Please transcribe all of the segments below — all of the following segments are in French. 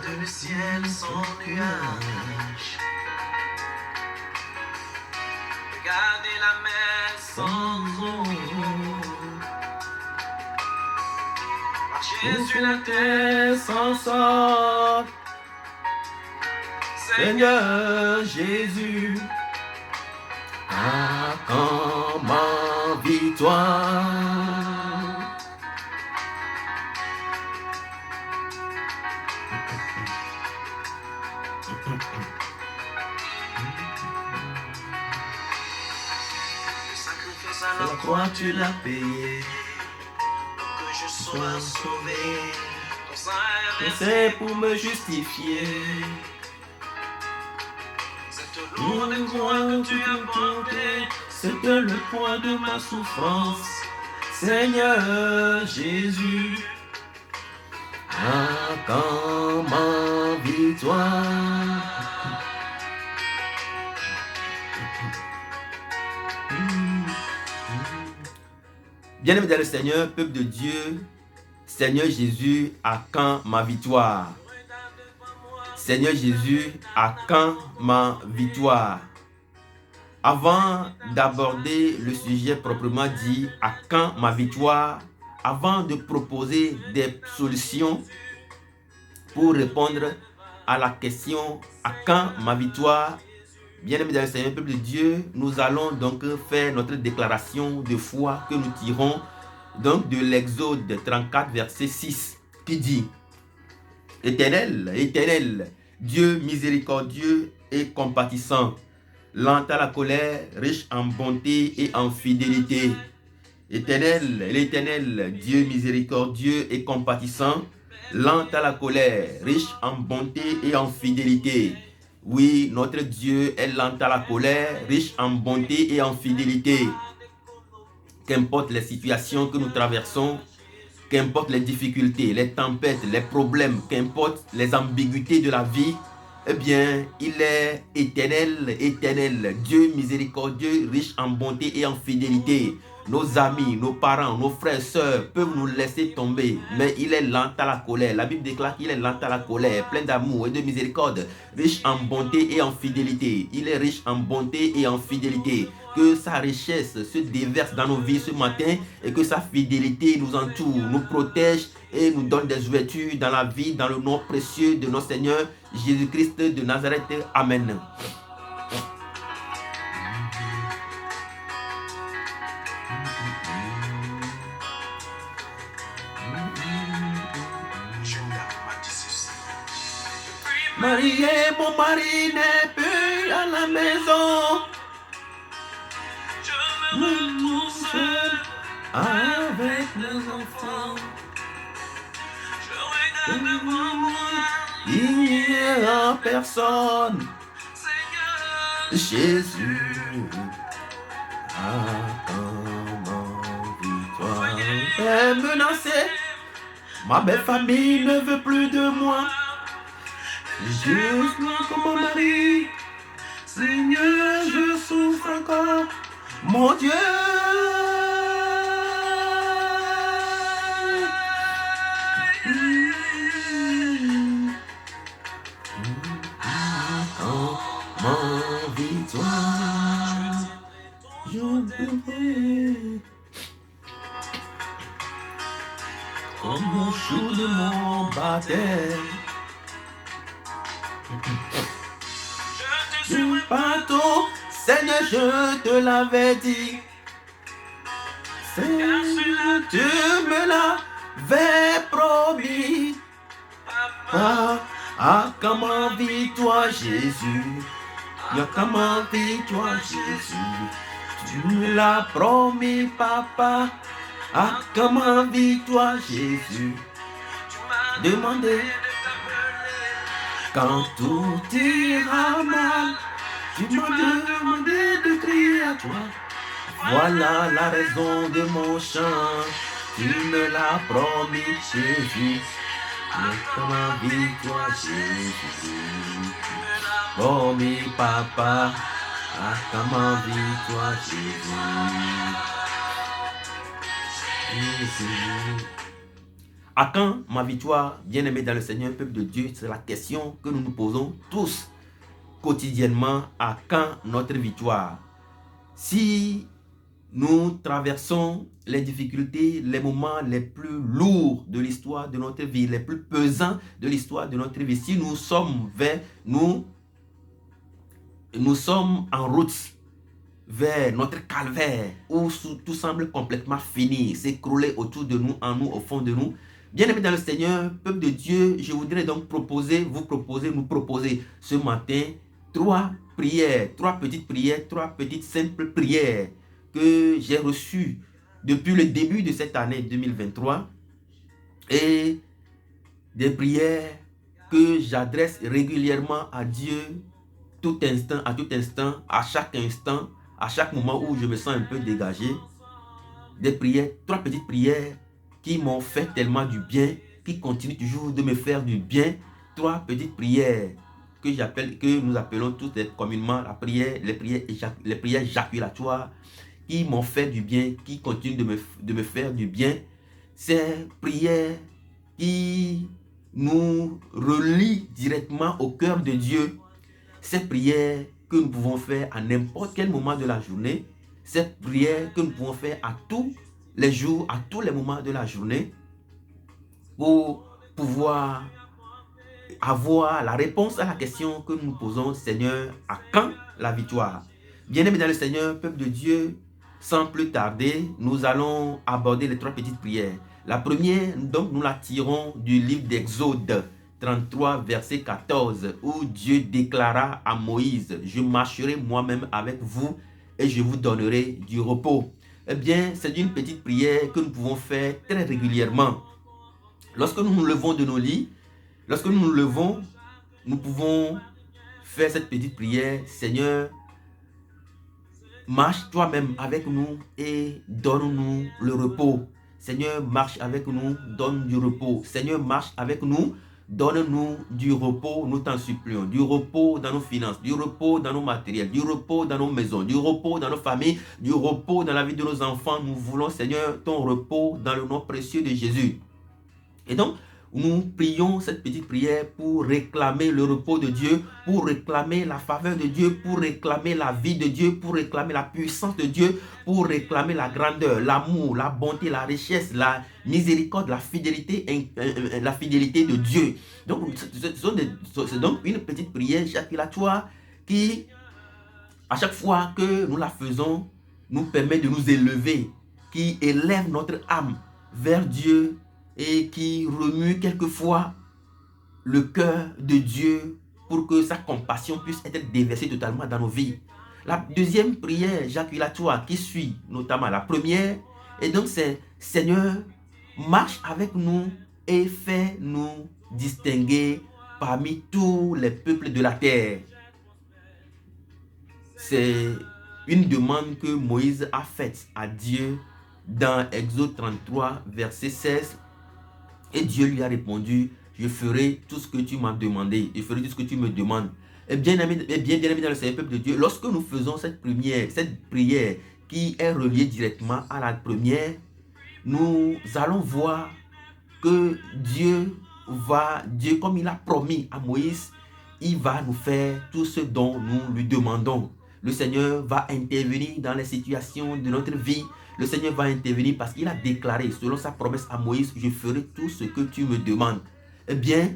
Regarde le ciel sans nuages. Regardez la mer sans eau. Marchez sur la terre sans sol. Seigneur Jésus, à quand ma victoire? Le sacrifice à la croix, tu l'as payé pour que je sois sauvé. Ton sang est versé pour me justifier. Cette lourde croix que tu as portée, c'était le poids de ma souffrance. Seigneur Jésus, à quand ma victoire? Bien-aimés dans le Seigneur, peuple de Dieu, Seigneur Jésus, à quand ma victoire? Seigneur Jésus, à quand ma victoire? Avant d'aborder le sujet proprement dit, à quand ma victoire, avant de proposer des solutions pour répondre à la question à quand ma victoire, bien-aimés dans le Seigneur, peuple de Dieu, nous allons donc faire notre déclaration de foi que nous tirons donc de l'Exode 34, verset 6, qui dit: Éternel, Éternel, Dieu miséricordieux et compatissant, lent à la colère, riche en bonté et en fidélité. Éternel, l'Éternel, Dieu miséricordieux et compatissant, lent à la colère, riche en bonté et en fidélité. Oui, notre Dieu est lent à la colère, riche en bonté et en fidélité. Qu'importe les situations que nous traversons, qu'importe les difficultés, les tempêtes, les problèmes, qu'importe les ambiguïtés de la vie, eh bien, il est éternel, éternel, Dieu miséricordieux, riche en bonté et en fidélité. Nos amis, nos parents, nos frères, sœurs peuvent nous laisser tomber, mais il est lent à la colère. La Bible déclare qu'il est lent à la colère, plein d'amour et de miséricorde, riche en bonté et en fidélité. Il est riche en bonté et en fidélité. Que sa richesse se déverse dans nos vies ce matin et que sa fidélité nous entoure, nous protège et nous donne des ouvertures dans la vie, dans le nom précieux de notre Seigneur Jésus-Christ de Nazareth. Amen. Marie et mon mari n'est plus à la maison. Je me retrouve seul avec mes enfants. Je regarde devant moi. Il n'y a personne. Jésus, attends ma victoire. Est menacée. Ma belle famille ne veut plus de moi. Je suis comme mon mari. Seigneur, je souffre encore. Mon Dieu. Ma victoire. Je peux comme le jour de mon baptême. Je bateau, Seigneur, je te l'avais dit. Seigneur, tu me l'avais promis. Ah, comment vis-toi, Jésus? Ah, comment vis-toi, Jésus? Tu me l'as promis, papa. Ah, comment vis-toi, Jésus? Demandez. Quand tout ira mal, tu m'as demandé de crier à toi. Voilà la raison de mon chant. Tu me l'as promis, Jésus. Mais comment vis-toi, Jésus? Promis, papa. Ah, comment vis-toi, Jésus? Jésus. À quand ma victoire, bien-aimé dans le Seigneur, peuple de Dieu? C'est la question que nous nous posons tous quotidiennement. À quand notre victoire? Si nous traversons les difficultés, les moments les plus lourds de l'histoire de notre vie, les plus pesants de l'histoire de notre vie, si nous sommes nous sommes en route vers notre calvaire, où tout semble complètement fini, s'écrouler autour de nous, en nous, au fond de nous. Bien-aimés dans le Seigneur, peuple de Dieu, je voudrais donc nous proposer ce matin trois petites simples prières que j'ai reçues depuis le début de cette année 2023 et des prières que j'adresse régulièrement à Dieu à tout instant, à chaque moment où je me sens un peu dégagé. Des prières, trois petites prières qui m'ont fait tellement du bien, qui continuent toujours de me faire du bien. Trois petites prières que nous appelons tous communément les prières jaculatoires, qui m'ont fait du bien, qui continuent de me faire du bien. Ces prières qui nous relient directement au cœur de Dieu. Ces prières que nous pouvons faire à n'importe quel moment de la journée, ces prières que nous pouvons faire à tous les jours, à tous les moments de la journée, pour pouvoir avoir la réponse à la question que nous nous posons: Seigneur, à quand la victoire? Bien-aimés dans le Seigneur, peuple de Dieu, sans plus tarder, nous allons aborder les trois petites prières. La première, donc, nous la tirons du livre d'Exode 33, verset 14, où Dieu déclara à Moïse: je marcherai moi-même avec vous et je vous donnerai du repos. Eh bien, c'est une petite prière que nous pouvons faire très régulièrement. Lorsque nous nous levons de nos lits, nous pouvons faire cette petite prière: Seigneur, marche toi-même avec nous et donne-nous le repos. Seigneur, marche avec nous, donne du repos. Seigneur, marche avec nous, donne-nous du repos, nous t'en supplions. Du repos dans nos finances, du repos dans nos matériels, du repos dans nos maisons, du repos dans nos familles, du repos dans la vie de nos enfants. Nous voulons, Seigneur, ton repos dans le nom précieux de Jésus. Et donc, nous prions cette petite prière pour réclamer le repos de Dieu, pour réclamer la faveur de Dieu, pour réclamer la vie de Dieu, pour réclamer la puissance de Dieu, pour réclamer la grandeur, l'amour, la bonté, la richesse, la miséricorde, la fidélité de Dieu. Donc, c'est donc une petite prière jaculatoire qui, à chaque fois que nous la faisons, nous permet de nous élever, qui élève notre âme vers Dieu, et qui remue quelquefois le cœur de Dieu pour que sa compassion puisse être déversée totalement dans nos vies. La deuxième prière jaculatoire qui suit notamment la première, et donc c'est: Seigneur, marche avec nous et fais-nous distinguer parmi tous les peuples de la terre. C'est une demande que Moïse a faite à Dieu dans Exode 33, verset 16. Et Dieu lui a répondu: je ferai tout ce que tu m'as demandé, je ferai tout ce que tu me demandes. Et bien aimé dans le Seigneur, peuple de Dieu, lorsque nous faisons cette prière qui est reliée directement à la première, nous allons voir que Dieu, comme il a promis à Moïse, il va nous faire tout ce dont nous lui demandons. Le Seigneur va intervenir dans les situations de notre vie. Le Seigneur va intervenir parce qu'il a déclaré, selon sa promesse à Moïse: je ferai tout ce que tu me demandes. Eh bien,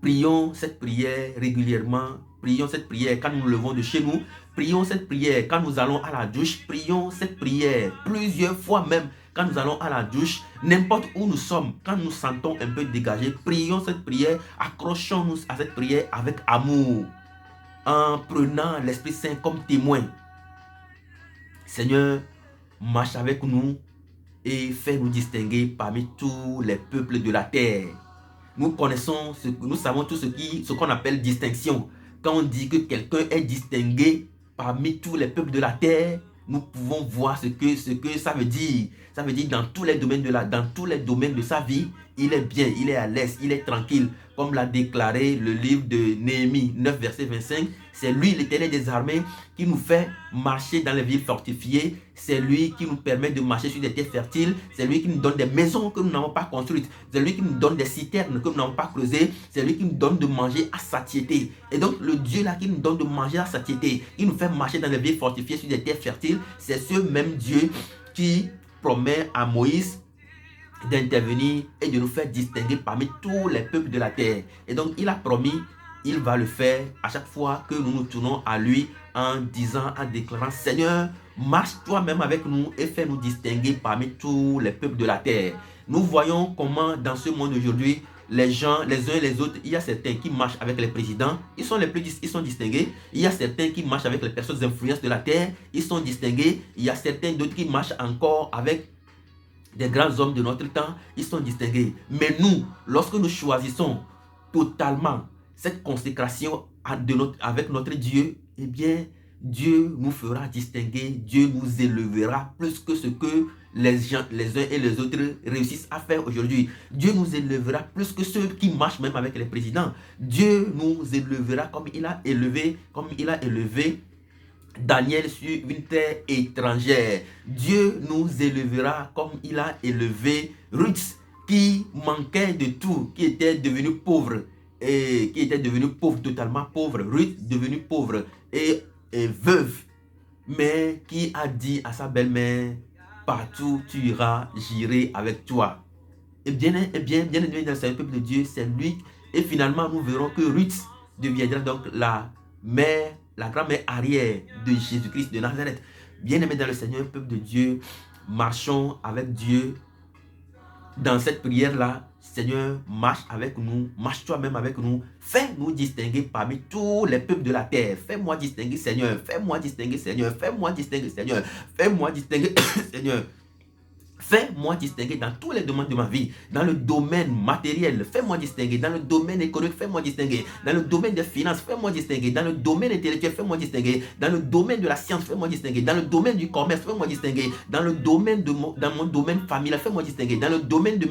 prions cette prière régulièrement. Prions cette prière quand nous nous levons de chez nous. Prions cette prière quand nous allons à la douche. Prions cette prière plusieurs fois même quand nous allons à la douche. N'importe où nous sommes, quand nous sentons un peu dégagés, prions cette prière. Accrochons-nous à cette prière avec amour, en prenant l'Esprit Saint comme témoin. Seigneur, marche avec nous et fais-nous distinguer parmi tous les peuples de la terre. Nous savons tout ce qu'on appelle distinction. Quand on dit que quelqu'un est distingué parmi tous les peuples de la terre, nous pouvons voir ce que ça veut dire. Ça veut dire dans tous les domaines de sa vie, il est bien, il est à l'aise, il est tranquille. Comme l'a déclaré le livre de Néhémie 9, verset 25, c'est lui, l'Éternel des armées, qui nous fait marcher dans les villes fortifiées. C'est lui qui nous permet de marcher sur des terres fertiles. C'est lui qui nous donne des maisons que nous n'avons pas construites. C'est lui qui nous donne des citernes que nous n'avons pas creusées. C'est lui qui nous donne de manger à satiété. Et donc, le Dieu là qui nous donne de manger à satiété, qui nous fait marcher dans les villes fortifiées sur des terres fertiles, c'est ce même Dieu qui promet à Moïse d'intervenir et de nous faire distinguer parmi tous les peuples de la terre. Et donc, il a promis, il va le faire à chaque fois que nous nous tournons à lui en disant, en déclarant, Seigneur, marche toi-même avec nous et fais-nous distinguer parmi tous les peuples de la terre. Nous voyons comment dans ce monde aujourd'hui, les gens, les uns et les autres, il y a certains qui marchent avec les présidents, ils sont distingués. Il y a certains qui marchent avec les personnes d'influence de la terre, ils sont distingués. Il y a certains d'autres qui marchent encore avec des grands hommes de notre temps, ils sont distingués. Mais nous, lorsque nous choisissons totalement cette consécration avec notre Dieu, eh bien, Dieu nous fera distinguer, Dieu nous élevera plus que ce que les uns et les autres réussissent à faire aujourd'hui. Dieu nous élevera plus que ceux qui marchent même avec les présidents. Dieu nous élevera comme il a élevé Daniel sur une terre étrangère. Dieu nous élevera comme il a élevé Ruth, qui manquait de tout, qui était devenue pauvre, totalement pauvre. Ruth devenue pauvre et veuve, mais qui a dit à sa belle-mère, partout tu iras, j'irai avec toi. Et bien aimé dans le peuple de Dieu, c'est lui. Et finalement, nous verrons que Ruth deviendra donc la grand-mère arrière de Jésus-Christ de Nazareth. Bien-aimés dans le Seigneur, peuple de Dieu, marchons avec Dieu dans cette prière-là. Seigneur, marche avec nous, marche toi-même avec nous, fais-nous distinguer parmi tous les peuples de la terre. Fais-moi distinguer, Seigneur, fais-moi distinguer, Seigneur, fais-moi distinguer, Seigneur, fais-moi distinguer, Seigneur. Fais-moi distinguer dans tous les domaines de ma vie, dans le domaine matériel, fais-moi distinguer, dans le domaine économique, fais-moi distinguer, dans le domaine des finances, fais-moi distinguer, dans le domaine intellectuel, fais-moi distinguer, dans le domaine de la science, fais-moi distinguer, dans le domaine du commerce, fais-moi distinguer, dans le domaine dans mon domaine familial, fais-moi distinguer, dans le domaine de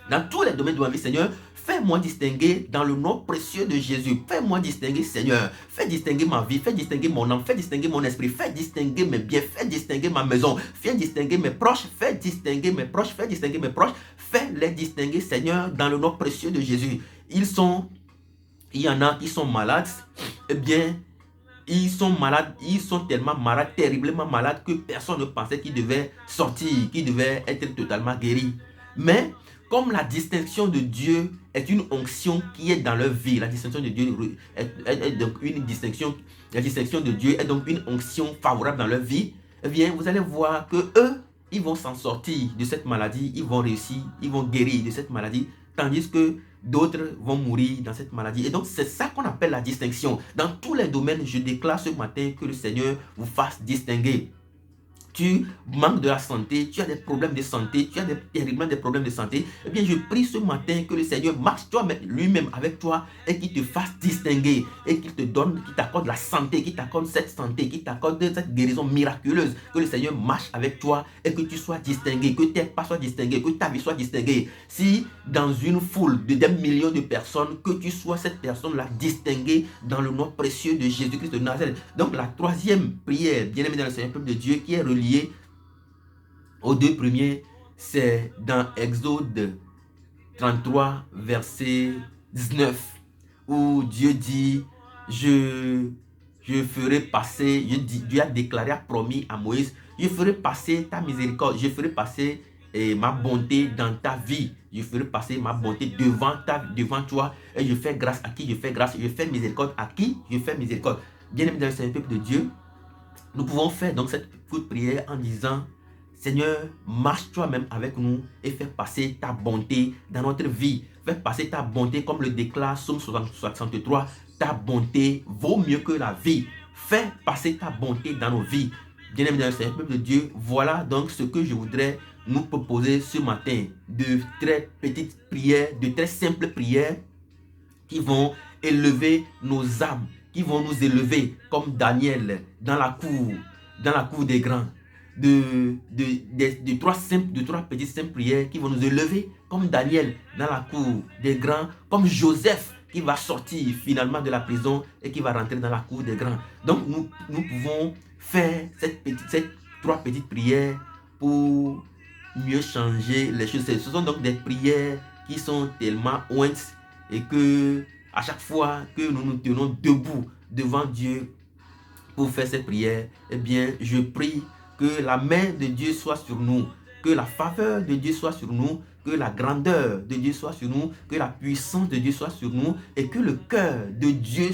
dans tous les domaines de ma vie, Seigneur, fais-moi distinguer dans le nom précieux de Jésus. Fais-moi distinguer, Seigneur. Fais distinguer ma vie, fais distinguer mon âme, fais distinguer mon esprit, fais distinguer mes biens, fais distinguer ma maison, fais distinguer mes proches, fais distinguer mes proches, fais distinguer mes proches, fais-les distinguer, Seigneur, dans le nom précieux de Jésus. Il y en a qui sont malades, eh bien, ils sont malades, ils sont tellement malades, terriblement malades, que personne ne pensait qu'ils devaient sortir, qu'ils devaient être totalement guéris. Mais comme la distinction de Dieu est une onction qui est dans leur vie, la distinction de Dieu est donc une distinction, la distinction de Dieu est donc une onction favorable dans leur vie, eh bien, vous allez voir que eux, ils vont s'en sortir de cette maladie, ils vont réussir, ils vont guérir de cette maladie, tandis que d'autres vont mourir dans cette maladie. Et donc, c'est ça qu'on appelle la distinction. Dans tous les domaines, je déclare ce matin que le Seigneur vous fasse distinguer. Tu manques de la santé, tu as des problèmes de santé, tu as terriblement des problèmes de santé, eh bien je prie ce matin que le Seigneur marche lui-même avec toi et qu'il te fasse distinguer et qu'il te donne, qu'il t'accorde la santé, qu'il t'accorde cette santé, qu'il t'accorde cette guérison miraculeuse, que le Seigneur marche avec toi et que tu sois distingué, que tes pas soient distingués, que ta vie soit distinguée. Si dans une foule de des millions de personnes, que tu sois cette personne-là distinguée dans le nom précieux de Jésus-Christ de Nazareth. Donc la troisième prière, bien-aimé dans le Seigneur, peuple de Dieu, qui est reliée aux deux premiers, c'est dans Exode 33, verset 19, où Dieu dit, je ferai passer, Dieu a déclaré, a promis à Moïse, je ferai passer ta miséricorde, je ferai passer ma bonté dans ta vie, je ferai passer ma bonté devant toi, et je fais grâce à qui je fais grâce, je fais miséricorde à qui je fais miséricorde. Bien-aimé dans le Seigneur, peuple de Dieu, nous pouvons faire donc cette courte prière en disant, Seigneur, marche toi-même avec nous et fais passer ta bonté dans notre vie. Fais passer ta bonté comme le déclare Psaume 63. Ta bonté vaut mieux que la vie. Fais passer ta bonté dans nos vies. Bien-aimés dans le Seigneur, peuple de Dieu, voilà donc ce que je voudrais nous proposer ce matin. De très petites prières, de très simples prières qui vont élever nos âmes, qui vont nous élever comme Daniel dans la cour des grands. de trois petites simples prières qui vont nous élever, comme Daniel dans la cour des grands, comme Joseph qui va sortir finalement de la prison et qui va rentrer dans la cour des grands. Donc nous pouvons faire ces trois petites prières pour mieux changer les choses. Ce sont donc des prières qui sont tellement ointes et que à chaque fois que nous nous tenons debout devant Dieu pour faire ces prières, eh bien, je prie que la main de Dieu soit sur nous, que la faveur de Dieu soit sur nous, que la grandeur de Dieu soit sur nous, que la puissance de Dieu soit sur nous et que le cœur de Dieu,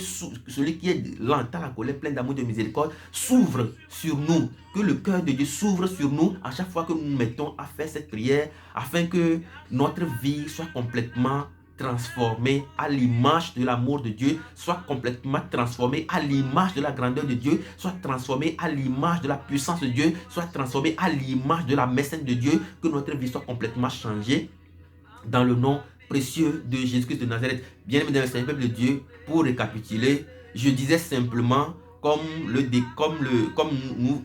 celui qui est lent à la colère, plein d'amour et de miséricorde, s'ouvre sur nous, que le cœur de Dieu s'ouvre sur nous à chaque fois que nous nous mettons à faire cette prière afin que notre vie soit complètement transformé à l'image de l'amour de Dieu, soit complètement transformé à l'image de la grandeur de Dieu, soit transformé à l'image de la puissance de Dieu, soit transformé à l'image de la mécène de Dieu, que notre vie soit complètement changée dans le nom précieux de Jésus-Christ de Nazareth. Bien-aimés dans le Seigneur, peuple de Dieu, pour récapituler, je disais simplement, comme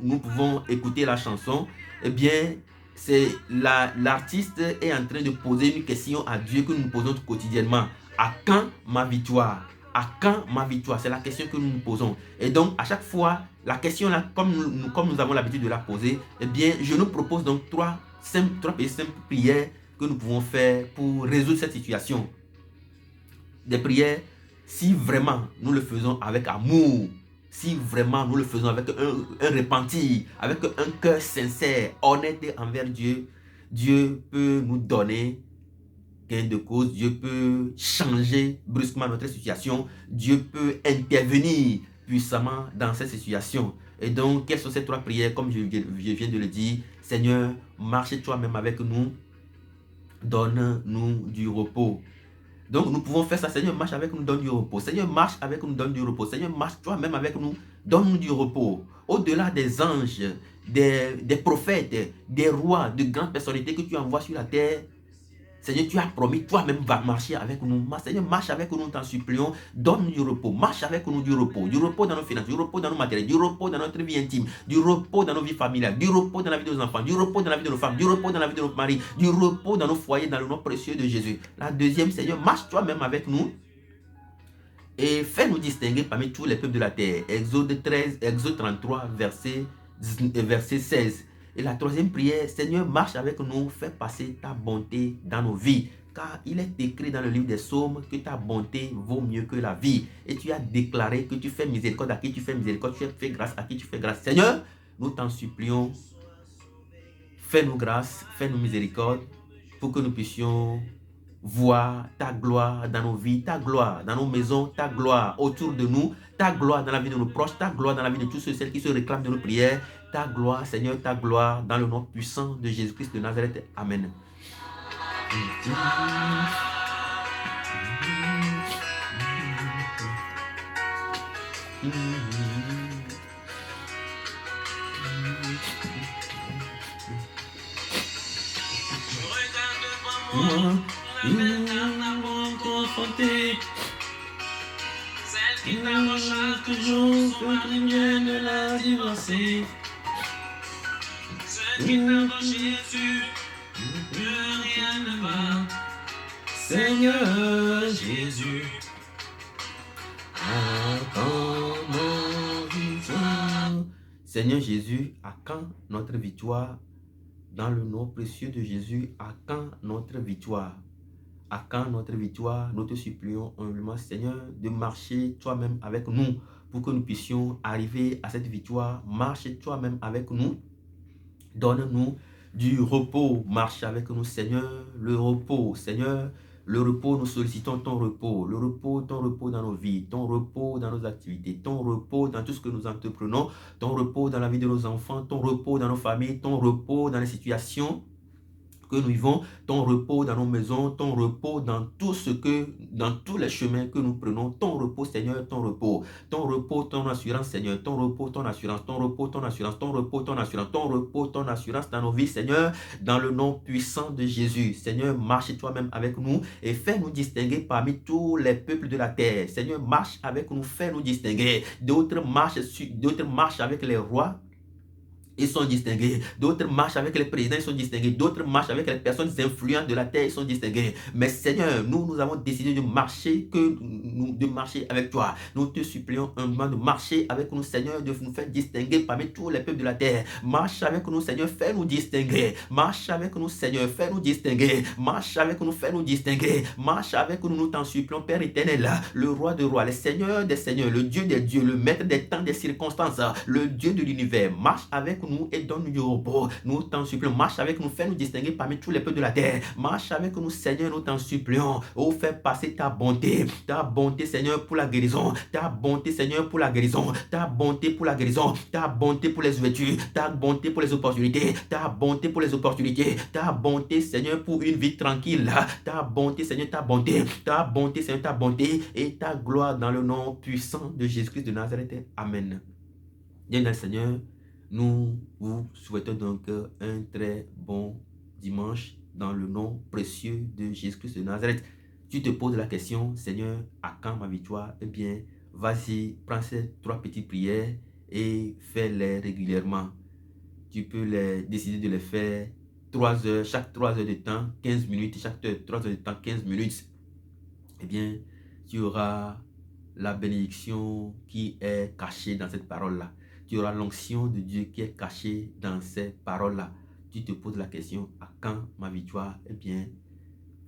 nous pouvons écouter la chanson, eh bien, c'est l'artiste est en train de poser une question à Dieu que nous nous posons quotidiennement. À quand ma victoire? À quand ma victoire? C'est la question que nous nous posons. Et donc, à chaque fois, la question là, comme nous avons l'habitude de la poser, eh bien, je nous propose donc trois simples prières que nous pouvons faire pour résoudre cette situation. Des prières, si vraiment nous le faisons avec amour, si vraiment nous le faisons avec un repenti, avec un cœur sincère, honnête envers Dieu, Dieu peut nous donner gain de cause, Dieu peut changer brusquement notre situation, Dieu peut intervenir puissamment dans cette situation. Et donc, quelles sont ces trois prières? Comme je viens de le dire, Seigneur, marche toi-même avec nous, donne-nous du repos. Donc nous pouvons faire ça. Seigneur, marche avec nous, donne du repos. Seigneur, marche avec nous, donne du repos. Seigneur, marche toi-même avec nous, donne-nous du repos. Au-delà des anges, des prophètes, des rois, de grandes personnalités que tu envoies sur la terre, Seigneur, tu as promis, toi-même va marcher avec nous. Seigneur, marche avec nous, t'en supplions. Donne-nous du repos. Marche avec nous du repos. Du repos dans nos finances, du repos dans nos matériels, du repos dans notre vie intime, du repos dans nos vies familiales, du repos dans la vie de nos enfants, du repos dans la vie de nos femmes, du repos dans la vie de nos maris, du repos dans nos foyers, dans le nom précieux de Jésus. La deuxième, Seigneur, marche toi-même avec nous et fais-nous distinguer parmi tous les peuples de la terre. Exode 33, verset 16. Et la troisième prière, Seigneur, marche avec nous, fais passer ta bonté dans nos vies. Car il est écrit dans le livre des Psaumes que ta bonté vaut mieux que la vie. Et tu as déclaré que tu fais miséricorde à qui tu fais miséricorde, tu fais grâce à qui tu fais grâce. Seigneur, nous t'en supplions, fais-nous grâce, fais-nous miséricorde, pour que nous puissions voir ta gloire dans nos vies, ta gloire dans nos maisons, ta gloire autour de nous, ta gloire dans la vie de nos proches, ta gloire dans la vie de tous ceux et celles qui se réclament de nos prières, ta gloire, Seigneur, ta gloire dans le nom puissant de Jésus-Christ de Nazareth. Amen. Celle qui t'approchera toujours, son mari vient de la divorcer. Celle qui t'approche Jésus, plus rien ne va. Seigneur Jésus, à quand ma victoire? Seigneur Jésus, à quand notre victoire? Dans le nom précieux de Jésus, à quand notre victoire? À quand notre victoire? Nous te supplions humblement, Seigneur, de marcher toi-même avec nous pour que nous puissions arriver à cette victoire. Marche toi-même avec nous. Donne-nous du repos. Marche avec nous, Seigneur. Le repos, Seigneur. Le repos, nous sollicitons ton repos. Le repos, ton repos dans nos vies. Ton repos dans nos activités. Ton repos dans tout ce que nous entreprenons. Ton repos dans la vie de nos enfants. Ton repos dans nos familles. Ton repos dans les situations que nous vivons, ton repos dans nos maisons, ton repos dans tout ce que, dans tous les chemins que nous prenons, ton repos, Seigneur, ton repos, ton assurance, Seigneur, ton repos, ton assurance, ton repos, ton assurance, ton repos, ton assurance, ton repos, ton assurance dans nos vies, Seigneur, dans le nom puissant de Jésus. Seigneur, marche toi-même avec nous et fais-nous distinguer parmi tous les peuples de la terre. Seigneur, marche avec nous, fais-nous distinguer. D'autres marchent avec les rois, ils sont distingués. D'autres marchent avec les présidents, ils sont distingués. D'autres marchent avec les personnes influentes de la terre, ils sont distingués. Mais Seigneur, nous avons décidé de marcher avec toi. Nous te supplions humblement de marcher avec nous, Seigneur, de nous faire distinguer parmi tous les peuples de la terre. Marche avec nous, Seigneur, fais-nous distinguer. Marche avec nous, Seigneur, fais-nous distinguer. Marche avec nous, fais-nous distinguer. Marche avec nous, nous t'en supplions, Père éternel, le roi des rois, le Seigneur des seigneurs, le Dieu des dieux, le maître des temps, des circonstances, le Dieu de l'univers. Marche avec nous et donne-nous du repos. Nous t'en supplions, marche avec nous, fais-nous distinguer parmi tous les peuples de la terre. Marche avec nous, Seigneur, nous t'en supplions. Oh, fais passer ta bonté, Seigneur, pour la guérison, ta bonté, Seigneur, pour la guérison, ta bonté pour la guérison, ta bonté pour les ouvertures, ta bonté pour les opportunités, ta bonté pour les opportunités, ta bonté, Seigneur, pour une vie tranquille, ta bonté, Seigneur, ta bonté, Seigneur, ta bonté et ta gloire dans le nom puissant de Jésus-Christ de Nazareth. Amen. Bien, Seigneur, nous vous souhaitons donc un très bon dimanche dans le nom précieux de Jésus-Christ de Nazareth. Tu te poses la question, Seigneur, à quand ma victoire? Eh bien, vas-y, prends ces 3 petites prières et fais-les régulièrement. Tu peux décider de les faire 3 heures, chaque 3 heures de temps, 15 minutes, chaque 3 heures de temps, 15 minutes. Eh bien, tu auras la bénédiction qui est cachée dans cette parole-là. Tu auras l'onction de Dieu qui est cachée dans ces paroles-là. Tu te poses la question, à quand ma victoire? Eh bien,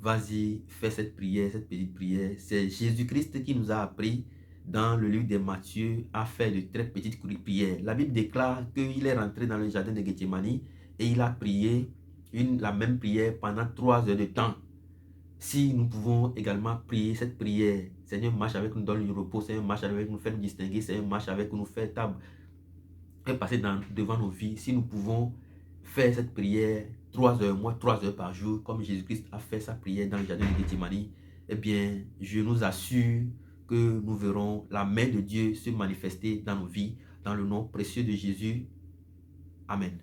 vas-y, fais cette prière, cette petite prière. C'est Jésus-Christ qui nous a appris dans le livre de Matthieu à faire de très petites prières. La Bible déclare qu'il est rentré dans le jardin de Gethsémani et il a prié la même prière pendant 3 heures de temps. Si nous pouvons également prier cette prière, Seigneur, marche avec nous, donne le repos, Seigneur, marche avec nous, fais nous distinguer, Seigneur, marche avec nous, fais passer devant nos vies. Si nous pouvons faire cette prière 3 heures, moins 3 heures par jour, comme Jésus-Christ a fait sa prière dans le jardin de Gethsémani, eh bien, je nous assure que nous verrons la main de Dieu se manifester dans nos vies, dans le nom précieux de Jésus. Amen.